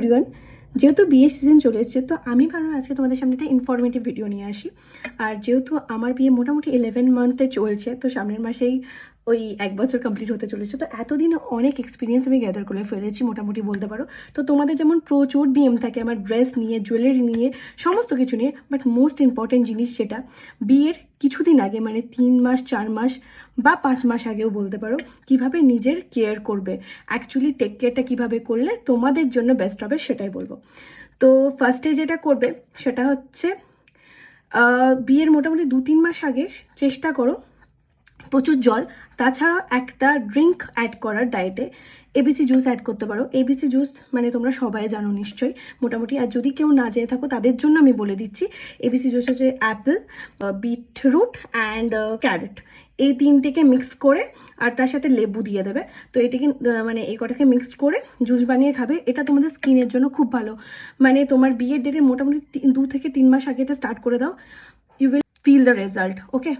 Everyone, যেহেতু বিয়ের season চলে এসেছে তো আমি ভাবলাম আজকে তোমাদের সামনে একটা ইনফরমেটিভ ভিডিও নিয়ে আসি। আর যেহেতু আমার বিয়ে মোটামুটি 11 মান্থে চলছে, তো সামনের মাসেই ওই 1 বছর কমপ্লিট হতে চলেছে। তো এতদিনে অনেক এক্সপিরিয়েন্স আমি গ্যাদার করে ফেলেছি মোটামুটি বলতে পারো। তো তোমাদের যেমন প্রচুর ডিএম থাকে আমার ড্রেস নিয়ে, জুয়েলারি নিয়ে, সমস্ত কিছু নিয়ে, বাট মোস্ট ইম্পর্টেন্ট জিনিস যেটা বিয়ের কিছুদিন আগে, মানে 3 মাস 4 মাস বা 5 মাস আগেও বলতে পারো, কিভাবে নিজের কেয়ার করবে, অ্যাকচুয়ালি টেক কেয়ারটা কীভাবে করলে তোমাদের জন্য বেস্ট হবে সেটাই বলবো। তো ফার্স্টে যেটা করবে সেটা হচ্ছে বিয়ের মোটামুটি 2-3 মাস আগে চেষ্টা করো প্রচুর জল, তাছাড়া একটা ড্রিঙ্ক অ্যাড করার ডায়েটে। এবিসি জুস অ্যাড করতে পারো। এবিসি জুস মানে তোমরা সবাই জানো নিশ্চয়ই মোটামুটি, আর যদি কেউ না জেনে থাকো তাদের জন্য আমি বলে দিচ্ছি। এবিসি জুস হচ্ছে অ্যাপেল, বিটরুট অ্যান্ড ক্যারেট, এই তিনটেকে মিক্স করে আর তার সাথে লেবু দিয়ে দেবে। তো এটাকে মানে এই কটাকে মিক্সড করে জুস বানিয়ে খাবে। এটা তোমাদের স্কিনের জন্য খুব ভালো। মানে তোমার বিয়ের ডেটে মোটামুটি 2 থেকে 3 মাস আগে এটা স্টার্ট করে দাও, you will feel the result. Okay.